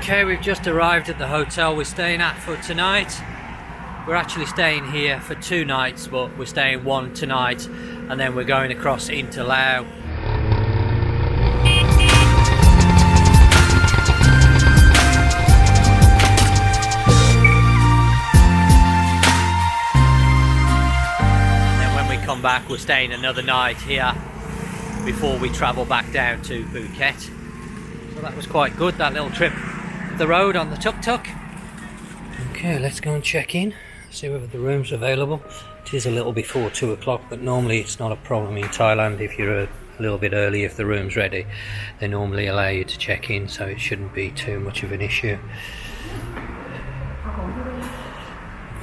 Okay, we've just arrived at the hotel we're staying at for tonight. We're actually staying here for 2 nights, but we're staying 1 tonight, and then we're going across into Laos. And then when we come back, we're staying another night here before we travel back down to Phuket. So that was quite good, that little trip up the road on the tuk-tuk. Okay, let's go and check in, see whether the room's available. It is a little before 2 o'clock, but normally it's not a problem in Thailand. If you're a little bit early, if the room's ready, they normally allow you to check in, so it shouldn't be too much of an issue.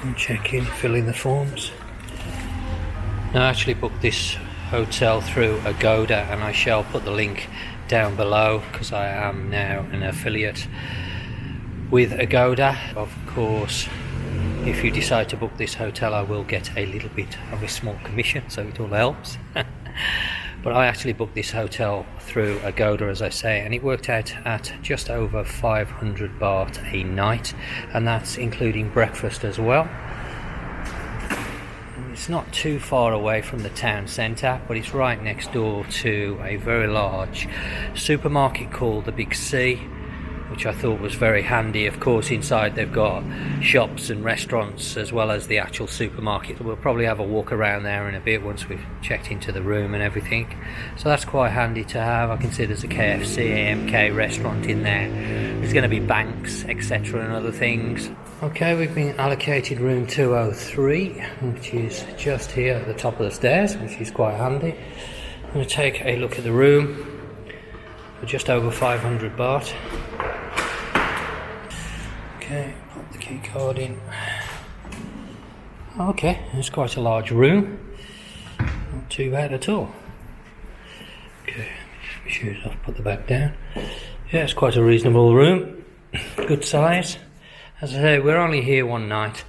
And check in, fill in the forms. Now, I actually booked this hotel through Agoda, and I shall put the link down below because I am now an affiliate with Agoda. Of course, if you decide to book this hotel, I will get a little bit of a small commission, so it all helps. But I actually booked this hotel through Agoda, as I say, and it worked out at just over 500 baht a night, and that's including breakfast as well. It's not too far away from the town centre, but it's right next door to a very large supermarket called the Big C, which I thought was very handy. Of course, inside they've got shops and restaurants as well as the actual supermarket. We'll probably have a walk around there in a bit once we've checked into the room and everything. So that's quite handy to have. I can see there's a KFC, AMK restaurant in there. There's going to be banks, etc. and other things. Okay, we've been allocated room 203, which is just here at the top of the stairs, which is quite handy. I'm going to take a look at the room for just over 500 baht. Okay, pop the key card in. Okay, it's quite a large room. Not too bad at all. Okay, get my shoes off, put the bag down. Yeah, it's quite a reasonable room. Good size. As I say, we're only here 1 night.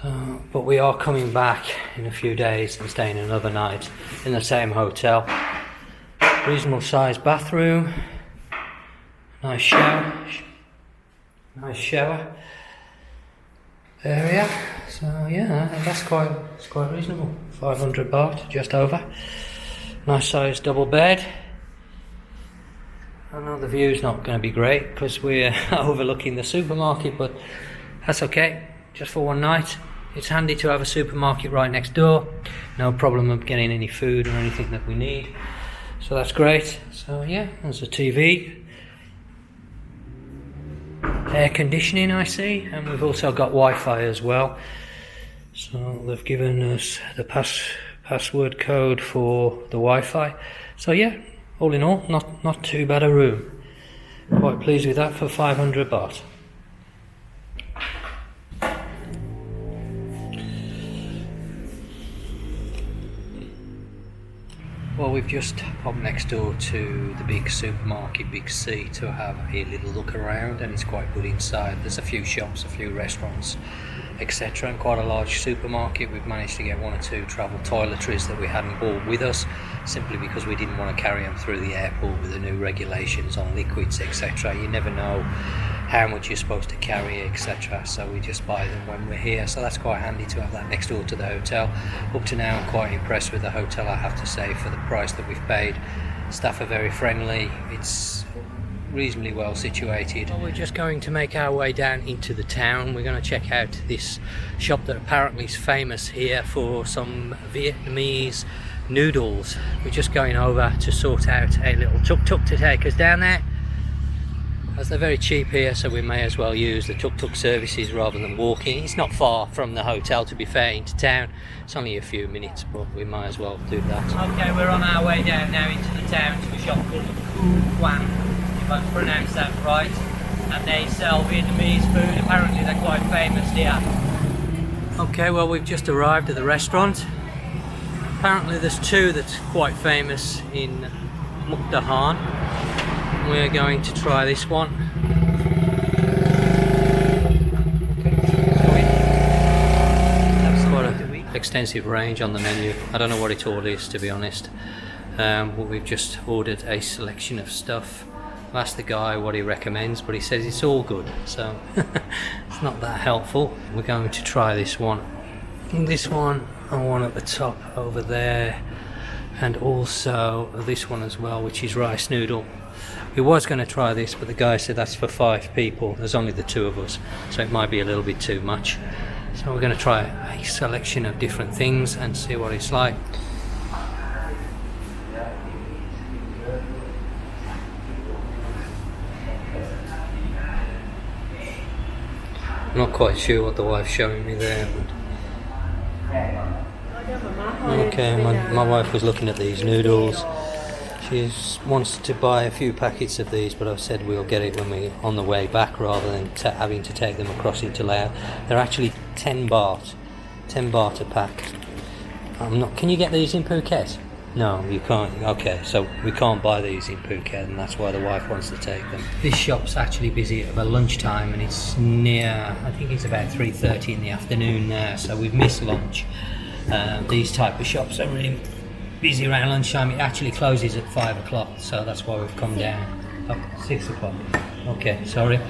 But we are coming back in a few days and staying another night in the same hotel. Reasonable sized bathroom. Nice shower. Nice shower area. So yeah, that's quite reasonable. 500 baht, just over. Nice sized double bed. I know the view's not going to be great because we're overlooking the supermarket, but that's okay. Just for 1 night. It's handy to have a supermarket right next door. No problem of getting any food or anything that we need. So that's great. So yeah, there's a TV. Air conditioning, I see, and we've also got Wi-Fi as well. So they've given us the password code for the Wi-Fi. So yeah, all in all, not too bad a room. Quite pleased with that for 500 baht. Well, we've just popped next door to the big supermarket, Big C, to have a little look around, and it's quite good inside. There's a few shops, a few restaurants, etc., and quite a large supermarket. We've managed to get 1 or 2 travel toiletries that we hadn't brought with us, simply because we didn't want to carry them through the airport with the new regulations on liquids, etc. You never know how much you're supposed to carry, etc. So we just buy them when we're here. So that's quite handy to have that next door to the hotel. Up to now, I'm quite impressed with the hotel, I have to say, for the price that we've paid. Staff are very friendly. It's reasonably well situated. Well, we're just going to make our way down into the town. We're going to check out this shop that apparently is famous here for some Vietnamese noodles. We're just going over to sort out a little tuk-tuk to take us down there, as they're very cheap here, so we may as well use the tuk-tuk services rather than walking. It's not far from the hotel, to be fair, into town. It's only a few minutes, but we might as well do that. Okay, we're on our way down now into the town to a shop called Koofad, if I pronounce that right. And they sell Vietnamese food. Apparently they're quite famous here. Okay, well, we've just arrived at the restaurant. Apparently there's 2 that's quite famous in Mukdahan. We're going to try this one. That's quite an extensive range on the menu. I don't know what it all is, to be honest. But we've just ordered a selection of stuff. I've asked the guy what he recommends, but he says it's all good, so it's not that helpful. We're going to try this one. This one and one at the top over there, and also this one as well, which is rice noodle. We was going to try this, but the guy said that's for 5 people. There's only the 2 of us, so it might be a little bit too much. So we're going to try a selection of different things and see what it's like. I'm not quite sure what the wife's showing me there. Okay, my wife was looking at these noodles. She wants to buy a few packets of these, but I've said we'll get it when we're on the way back rather than having to take them across into Laos. They're actually 10 baht a pack. Can you get these in Phuket? No, you can't. Okay, so we can't buy these in Phuket, and that's why the wife wants to take them. This shop's actually busy at lunchtime, and it's near, I think it's about 3:30 in the afternoon now, so we've missed lunch. These type of shops are really busy around lunchtime. It actually closes at 5 o'clock, so that's why we've come down. Oh, 6 o'clock. Okay, sorry.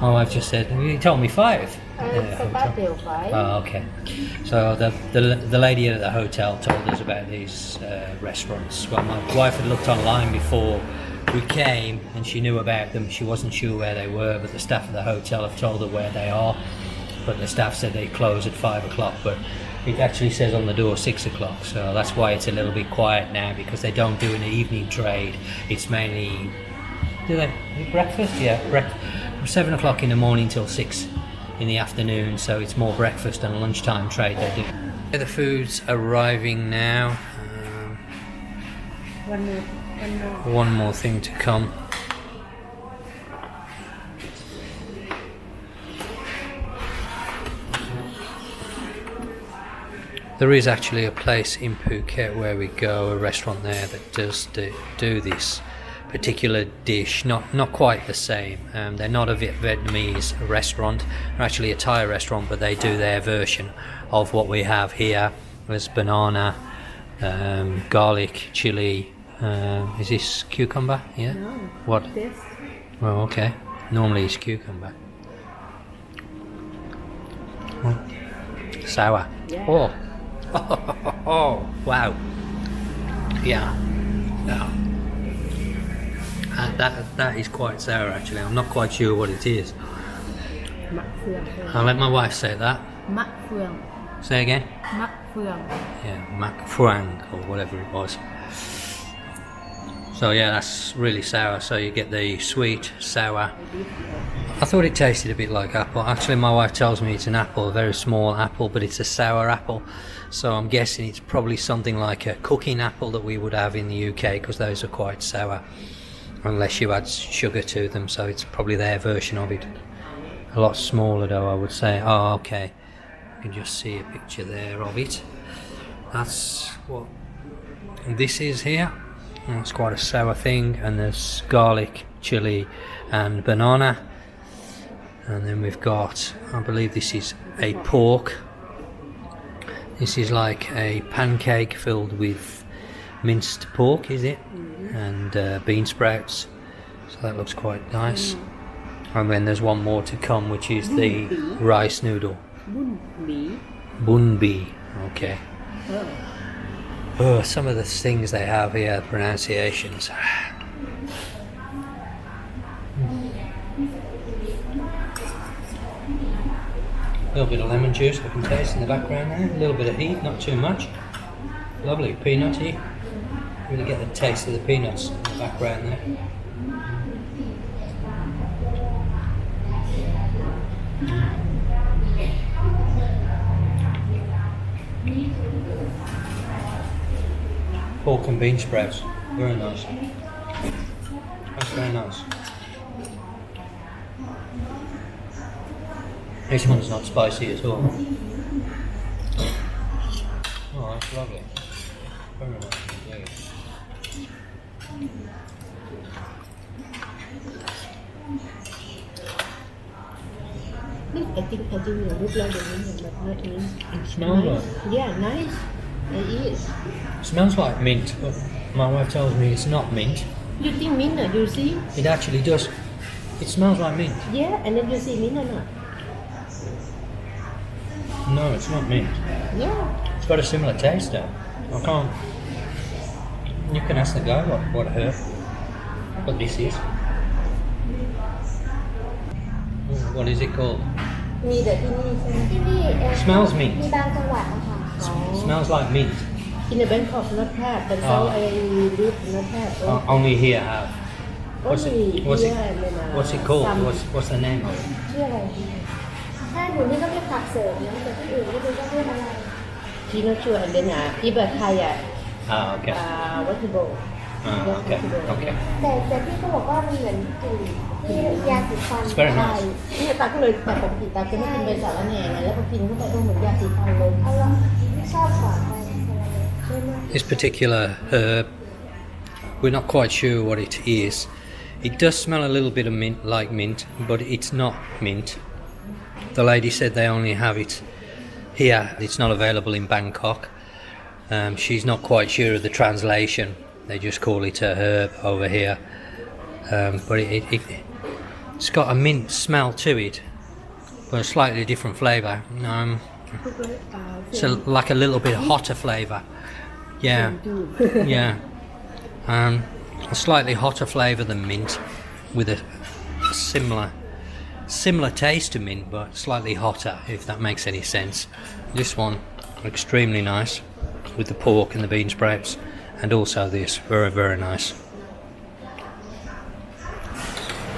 My wife just said, you told me 5. Oh, okay. So the lady at the hotel told us about these restaurants. Well, my wife had looked online before we came, and she knew about them. She wasn't sure where they were, but the staff at the hotel have told her where they are. But the staff said they close at 5 o'clock, but it actually says on the door 6 o'clock, so that's why it's a little bit quiet now, because they don't do an evening trade. It's mainly, do they breakfast? Yeah, from 7 o'clock in the morning till 6 in the afternoon, so it's more breakfast and lunchtime trade they do. The food's arriving now. One more thing to come. There is actually a place in Phuket where we go, a restaurant there that does do this particular dish. Not quite the same. They're not a Vietnamese restaurant. They're actually a Thai restaurant, but they do their version of what we have here. There's banana, garlic, chili. Is this cucumber? Yeah. No. What? This. Oh, okay. Normally it's cucumber. Sour. Yeah. Oh. Oh, wow. Yeah. That is quite sour actually. I'm not quite sure what it is. I'll let my wife say that. Say again? Yeah, Mac Phuang or whatever it was. So yeah, that's really sour. So you get the sweet, sour. I thought it tasted a bit like apple. Actually, my wife tells me it's an apple, a very small apple, but it's a sour apple. So I'm guessing it's probably something like a cooking apple that we would have in the UK, because those are quite sour, unless you add sugar to them. So it's probably their version of it. A lot smaller though, I would say. Oh, okay. You can just see a picture there of it. That's what this is here. It's quite a sour thing, and there's garlic, chili and banana. And then we've got, I believe this is a pork. This is like a pancake filled with minced pork, is it? And bean sprouts. So that looks quite nice. And then there's one more to come, which is the rice noodle. Bun bi. Okay. Oh, some of the things they have here, pronunciations. A little bit of lemon juice I can taste in the background there. A little bit of heat, not too much. Lovely, peanutty. Really get the taste of the peanuts in the background there. Pork and bean sprouts, very nice. That's very nice. This one's not spicy at all. Oh, that's lovely. Very nice indeed. I think you look like a mint. It smells like. Yeah, nice. It is. It smells like mint, but my wife tells me it's not mint. You think mint or you see? It actually does. It smells like mint. Yeah, and then you see mint or not? No, it's not mint. Yeah. It's got a similar taste though. I can't. You can ask the guy what this is. What is it called? มีแต่ที่นี่ใช่ไหม ที่นี่Smells mint. มีบางจังหวัดอะค่ะ Smells like mint. In the Bangkok not have, but so I live not have. Only here have. What's Only it? What's it? here and then, What's it called? some- What's the name? ชื่ออะไรถ้าอยู่นี่ก็เรียกผักเสริมนะแต่ที่อื่นไม่รู้ว่าเรียกอะไร She not sure and then if a Thai Okay. vegetable. Okay. Okay. แต่พี่ก็บอกว่ามันเหมือนกลิ่นที่ยาสีฟัน It's very ใช่ nice. เนี่ยตาก็เลยแต่ปกติตาจะไม่กินใบสาระแหน่ไงแล้วพอกินเข้าไปเหมือนยาสีฟันเลย เอาละชอบก่อนไปใช่ไหม This particular herb, we're not quite sure what it is. It does smell a little bit of mint, like mint, but it's not mint. The lady said they only have it here. It's not available in Bangkok. She's not quite sure of the translation. They just call it a herb over here. But it's got a mint smell to it, but a slightly different flavour. It's like a little bit hotter flavour. Yeah, yeah. A slightly hotter flavour than mint, with a similar taste to mint, but slightly hotter, if that makes any sense. This one, extremely nice, with the pork and the bean sprouts, and also this, very, very nice.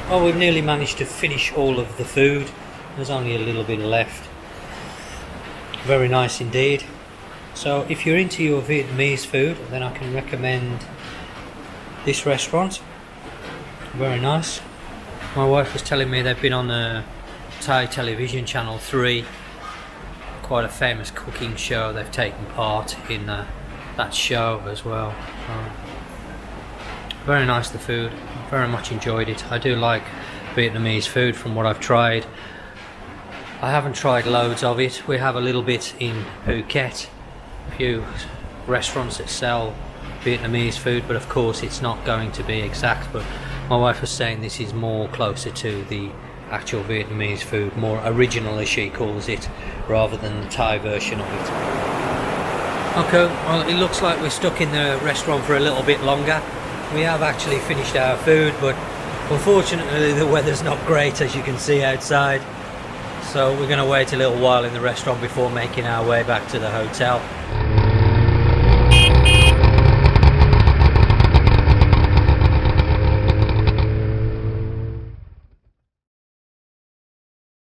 Oh, we've nearly managed to finish all of the food. There's only a little bit left. Very nice indeed. So if you're into your Vietnamese food, then I can recommend this restaurant. Very nice. My wife was telling me they've been on the Thai television channel 3, quite a famous cooking show. They've taken part in that show as well. Very nice, the food, very much enjoyed it. I do like Vietnamese food from what I've tried. I haven't tried loads of it. We have a little bit in Phuket, a few restaurants that sell Vietnamese food, but of course it's not going to be exact. But my wife was saying this is more closer to the actual Vietnamese food, more original as she calls it, rather than the Thai version of it. Okay, well it looks like we're stuck in the restaurant for a little bit longer. We have actually finished our food, but unfortunately the weather's not great, as you can see outside. So we're going to wait a little while in the restaurant before making our way back to the hotel.